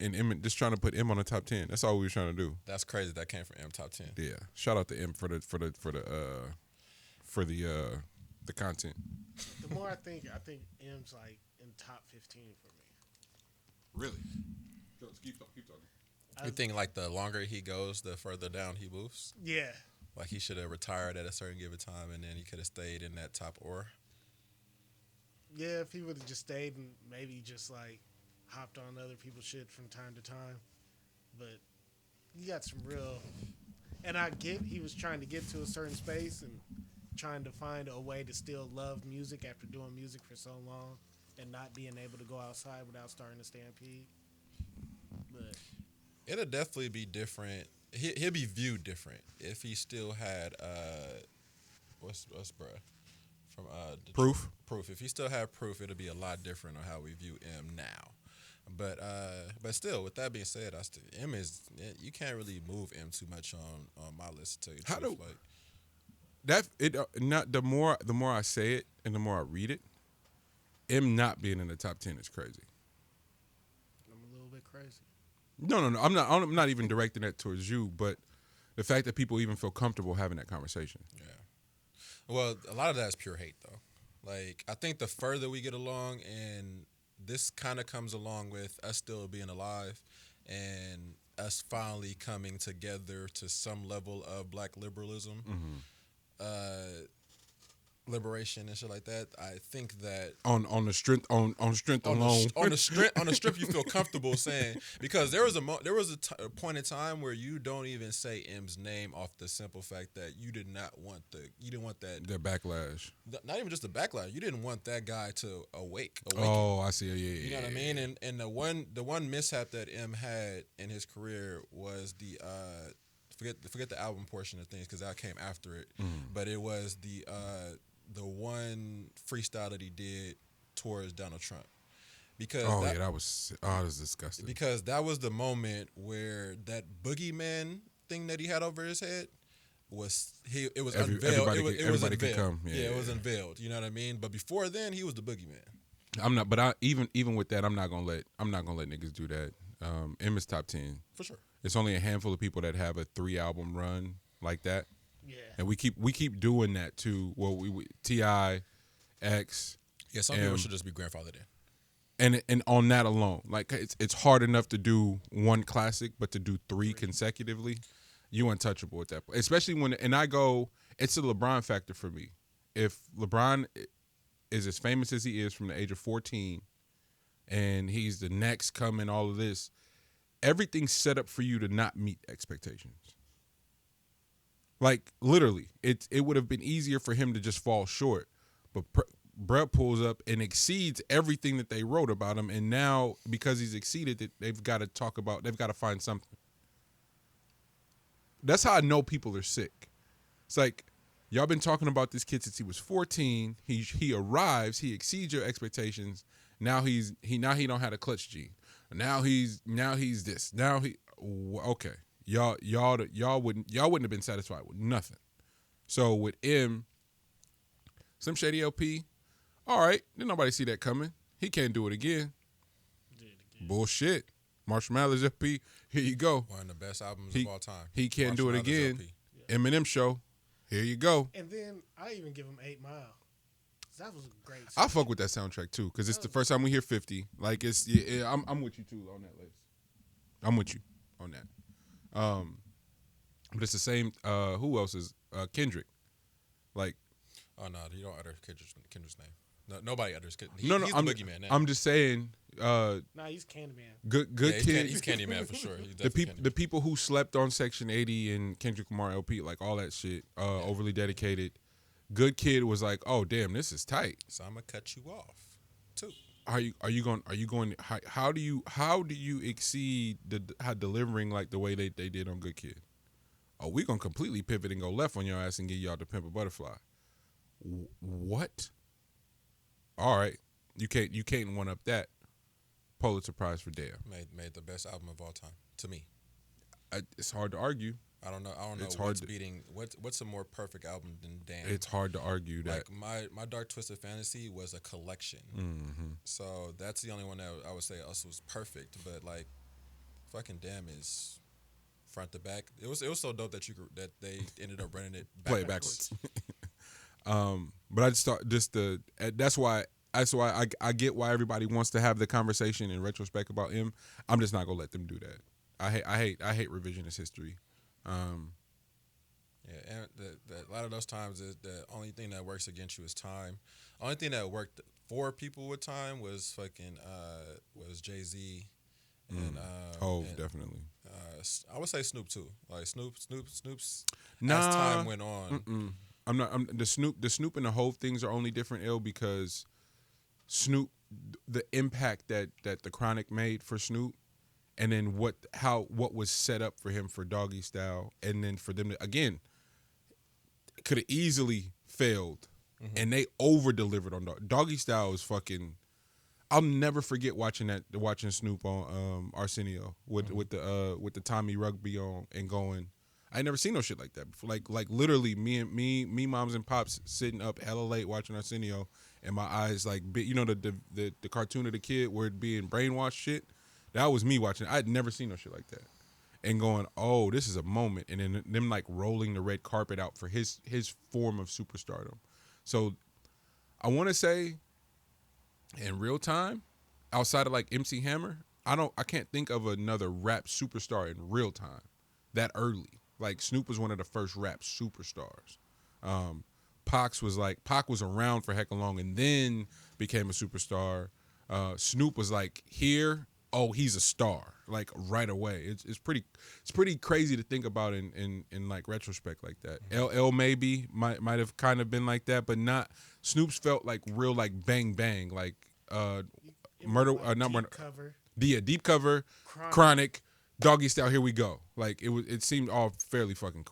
and M just trying to put M on the top 10. That's all we were trying to do. That's crazy. That came from M top 10. Yeah. Shout out to M for the content. The more I think M's like in top 15 for me. Really? Keep talking. You think like the longer he goes, the further down he moves? Yeah. Like he should have retired at a certain given time, and then he could have stayed in that top or. Yeah, if he would have just stayed and maybe just like hopped on other people's shit from time to time. But he got some real. And I get he was trying to get to a certain space and trying to find a way to still love music after doing music for so long and not being able to go outside without starting to stampede. But It'll definitely be different. He'll be viewed different if he still had what's bruh from Proof. Proof. If he still had Proof, it'll be a lot different on how we view M now. But still, with that being said, M is you can't really move M too much on my list to tell you the How truth. do- Like That it not the more I say it and the more I read it, M not being in the top 10 is crazy. I'm a little bit crazy. No. I'm not even directing that towards you, but the fact that people even feel comfortable having that conversation. yeah. Well, a lot of that is pure hate though. Like I think the further we get along, and this kind of comes along with us still being alive, and us finally coming together to some level of black liberalism. Liberation and shit like that. I think that On the strength alone. on the strip you feel comfortable saying, because there was a point in time where you don't even say M's name off the simple fact that you didn't want that the backlash. not even just the backlash, you didn't want that guy to awaken. Oh, I see. Yeah. You know what I mean? And the one mishap that M had in his career was the forget the album portion of things because that came after it, but it was the one freestyle that he did towards Donald Trump. Because that was disgusting. Because that was the moment where that boogeyman thing that he had over his head was unveiled. Everybody could come. Yeah, it was unveiled. You know what I mean? But before then, he was the boogeyman. I'm not. But even with that, I'm not gonna let niggas do that. M is top 10 For sure. It's only a handful of people that have a 3-album run like that. Yeah. And we keep doing that too. Well, we Ti, X. Yeah, some people should just be grandfathered in. And on that alone, like it's hard enough to do one classic, but to do three consecutively, you untouchable at that point. Especially when it's a LeBron factor for me. If LeBron is as famous as he is from the age of 14, and he's the next coming, all of this, everything's set up for you to not meet expectations. Like literally, it would have been easier for him to just fall short, but Brett pulls up and exceeds everything that they wrote about him, and now because he's exceeded it, they've got to find something. That's how I know people are sick. It's like y'all been talking about this kid since he was 14. He arrives, he exceeds your expectations. Now he don't have a clutch gene. Now he's this. Now he okay. Y'all wouldn't have been satisfied with nothing. So with M, Slim Shady LP, all right, didn't nobody see that coming. He can't do it again. Bullshit. Marshall Mathers LP, here you go. One of the best albums of all time. He can't Marshall do it Mathers again. LP. Yeah. Eminem show, here you go. And then I even give him 8 Mile. That was a great I fuck with that soundtrack too, because it's the first time we hear 50. Like I'm with you too on that list. I'm with you on that. But it's the same. Who else is Kendrick? Like, Oh no, you don't utter Kendra's name. No, nobody utters. He's I'm the boogeyman now. I'm just saying. Nah, he's Candyman. Good yeah, kid. He's Candyman for sure. He's The definitely the people who slept on Section 80 and Kendrick Lamar LP, like all that shit, overly dedicated. Good Kid was like, oh damn, this is tight. So I'm gonna cut you off too. Are you going? How do you exceed how delivering like the way they did on Good Kid? Oh, we gonna completely pivot and go left on your ass and get y'all to Pimp a Butterfly. What? All right, you can't one up that. Pulitzer Prize for Damn. Made the best album of all time to me. It's hard to argue. I don't know It's what's hard beating what's a more perfect album than Damn. It's hard to argue that. Like my Dark Twisted Fantasy was a collection. Mm-hmm. So that's the only one that I would say also was perfect. But like fucking damn is front to back. It was so dope that that they ended up running it Play it backwards. But I just thought that's why I get why everybody wants to have the conversation in retrospect about him. I'm just not gonna let them do that. I hate revisionist history. Yeah, and a lot of those times the only thing that works against you is time. Only thing that worked for people with time was fucking was Jay-Z and Hove, and, definitely. I would say Snoop too. Like Snoop's Nah, as time went on. I'm not. The Snoop and the Hove things are only different, ill, because Snoop, the impact that the Chronic made for Snoop, and then what was set up for him for Doggy Style, and then for them to again could have easily failed, and they over delivered on Doggy Style. Is fucking. I'll never forget watching Snoop on Arsenio with the Tommy Rugby on and going. I ain't never seen no shit like that before. Like literally me, moms and pops sitting up hella late watching Arsenio, and my eyes like the cartoon of the kid where it being brainwashed shit. That was me watching. I'd never seen no shit like that, and going, oh, this is a moment, and then them like rolling the red carpet out for his form of superstardom. So I want to say, in real time, outside of like MC Hammer, I can't think of another rap superstar in real time that early. Like Snoop was one of the first rap superstars. Pac was around for heck long and then became a superstar. Snoop was like here, oh, he's a star, like right away. It's pretty crazy to think about in like retrospect like that. LL maybe might have kind of been like that, but not. Snoop's felt like real like bang bang like murder Like not deep murder. cover. The deep cover, Chronic, Doggy Style. Here we go. Like it seemed all fairly fucking cool.